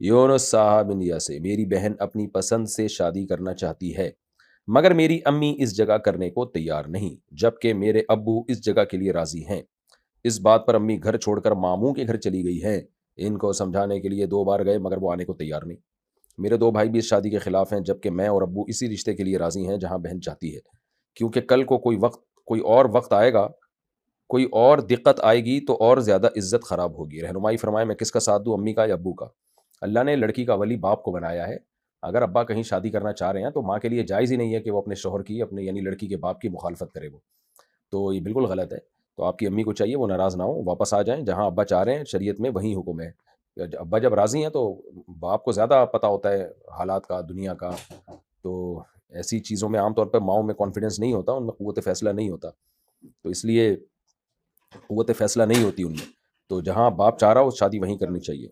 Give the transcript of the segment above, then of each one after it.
یونس صاحب انڈیا سے، میری بہن اپنی پسند سے شادی کرنا چاہتی ہے مگر میری امی اس جگہ کرنے کو تیار نہیں، جبکہ میرے ابو اس جگہ کے لیے راضی ہیں۔ اس بات پر امی گھر چھوڑ کر ماموں کے گھر چلی گئی ہیں۔ ان کو سمجھانے کے لیے 2 بار گئے مگر وہ آنے کو تیار نہیں۔ میرے 2 بھائی بھی اس شادی کے خلاف ہیں، جبکہ میں اور ابو اسی رشتے کے لیے راضی ہیں جہاں بہن چاہتی ہے، کیونکہ کل کو کوئی اور وقت آئے گا، کوئی اور دقت آئے گی تو اور زیادہ عزت خراب ہوگی۔ رہنمائی فرمائے میں کس کا ساتھ دوں، امی کا یا ابو کا؟ اللہ نے لڑکی کا ولی باپ کو بنایا ہے۔ اگر ابا کہیں شادی کرنا چاہ رہے ہیں تو ماں کے لیے جائز ہی نہیں ہے کہ وہ اپنے شوہر کی، اپنے یعنی لڑکی کے باپ کی مخالفت کرے، وہ تو یہ بالکل غلط ہے۔ تو آپ کی امی کو چاہیے وہ ناراض نہ ہو، واپس آ جائیں، جہاں ابا چاہ رہے ہیں شریعت میں وہیں حکم ہے۔ ابا جب راضی ہیں تو باپ کو زیادہ پتہ ہوتا ہے حالات کا، دنیا کا، تو ایسی چیزوں میں عام طور پہ ماؤں میں کانفیڈنس نہیں ہوتا، ان میں قوت فیصلہ نہیں ہوتا، تو اس لیے قوت فیصلہ نہیں ہوتی ان میں، تو جہاں باپ چاہ رہا ہو شادی وہیں کرنی چاہیے۔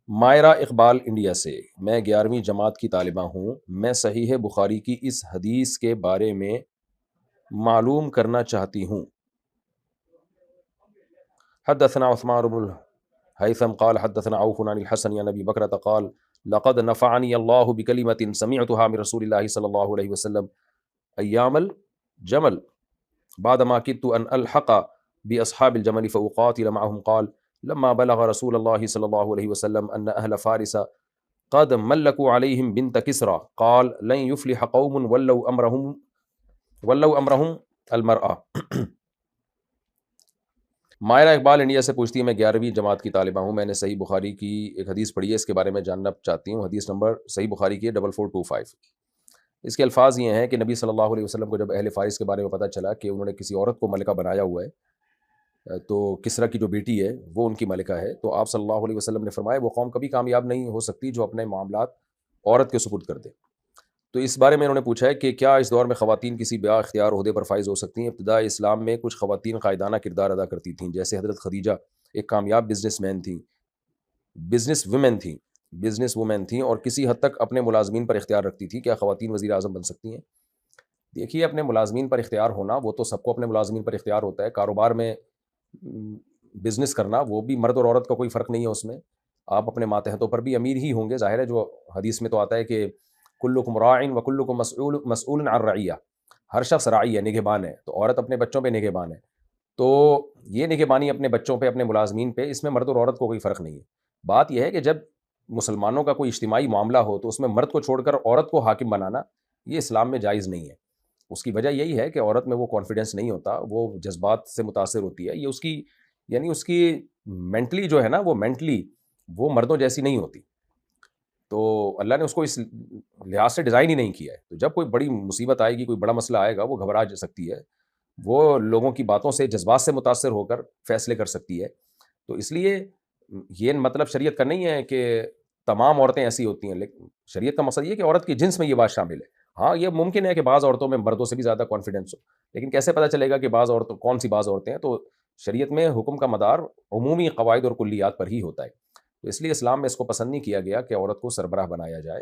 مائرہ اقبال انڈیا سے، میں 11ویں جماعت کی طالبہ ہوں، میں صحیح بخاری کی اس حدیث کے بارے میں معلوم کرنا چاہتی ہوں۔ حدثنا عثمان بن الهيثم قال حدثنا عوف عن الحسن عن ابي بكرة قال لقد نفعني الله بكلمة سمعتها من رسول الله صلى الله عليه وسلم ايام الجمل بعدما كدت ان الحق باصحاب الجمل فاقاتل معهم قال لما بلغ رسول الله صلى الله عليه وسلم ان اهل فارس قد ملكوا عليهم بنت كسرى قال لن يفلح قوم ولوا امرهم المرأة۔ مائرہ اقبال انڈیا سے پوچھتی ہے، میں 11ویں جماعت کی طالبہ ہوں، میں نے صحیح بخاری کی ایک حدیث پڑھی ہے، اس کے بارے میں جاننا چاہتی ہوں۔ حدیث نمبر صحیح بخاری کی ہے 4425۔ اس کے الفاظ یہ ہیں کہ نبی صلی اللہ علیہ وسلم کو جب اہل فارس کے بارے میں پتہ چلا کہ انہوں نے کسی عورت کو ملکہ بنایا ہوا ہے، تو کسریٰ کی جو بیٹی ہے وہ ان کی ملکہ ہے، تو آپ صلی اللہ علیہ وسلم نے فرمایا وہ قوم کبھی کامیاب نہیں ہو سکتی جو اپنے معاملات عورت کے سپرد کر دے۔ تو اس بارے میں انہوں نے پوچھا ہے کہ کیا اس دور میں خواتین کسی با اختیار عہدے پر فائز ہو سکتی ہیں؟ ابتدائی اسلام میں کچھ خواتین قائدانہ کردار ادا کرتی تھیں، جیسے حضرت خدیجہ ایک کامیاب بزنس وومن تھیں اور کسی حد تک اپنے ملازمین پر اختیار رکھتی تھی۔ کیا خواتین وزیر اعظم بن سکتی ہیں؟ دیکھیے، اپنے ملازمین پر اختیار ہونا وہ تو سب کو اپنے ملازمین پر اختیار ہوتا ہے، کاروبار میں بزنس کرنا وہ بھی مرد اور عورت کا کوئی فرق نہیں ہے اس میں، آپ اپنے ماتحتوں پر بھی امیر ہی ہوں گے، ظاہر ہے، جو حدیث میں تو آتا ہے کہ کلکم راعٍ وکلکم مسئول عن رعیہ، ہر شخص راعی ہے، نگہبان ہے، تو عورت اپنے بچوں پہ نگہبان ہے، تو یہ نگہبانی اپنے بچوں پہ، اپنے ملازمین پہ، اس میں مرد اور عورت کو کوئی فرق نہیں ہے۔ بات یہ ہے کہ جب مسلمانوں کا کوئی اجتماعی معاملہ ہو تو اس میں مرد کو چھوڑ کر عورت کو حاکم بنانا یہ اسلام میں جائز نہیں ہے۔ اس کی وجہ یہی ہے کہ عورت میں وہ کانفیڈنس نہیں ہوتا، وہ جذبات سے متاثر ہوتی ہے، یہ اس کی مینٹلی جو ہے نا، وہ مردوں جیسی نہیں ہوتی، تو اللہ نے اس کو اس لحاظ سے ڈیزائن ہی نہیں کیا ہے۔ تو جب کوئی بڑی مصیبت آئے گی، کوئی بڑا مسئلہ آئے گا، وہ گھبرا جا سکتی ہے، وہ لوگوں کی باتوں سے، جذبات سے متاثر ہو کر فیصلے کر سکتی ہے۔ تو اس لیے یہ مطلب شریعت کا نہیں ہے کہ تمام عورتیں ایسی ہوتی ہیں، لیکن شریعت کا مقصد یہ ہے کہ عورت کی جنس میں یہ بات شامل ہے۔ ہاں، یہ ممکن ہے کہ بعض عورتوں میں مردوں سے بھی زیادہ کانفیڈنس ہو، لیکن کیسے پتہ چلے گا کہ کون سی بعض عورتیں ہیں؟ تو شریعت میں حکم کا مدار عمومی قواعد اور کلیات پر ہی ہوتا ہے، تو اس لیے اسلام میں اس کو پسند نہیں کیا گیا کہ عورت کو سربراہ بنایا جائے۔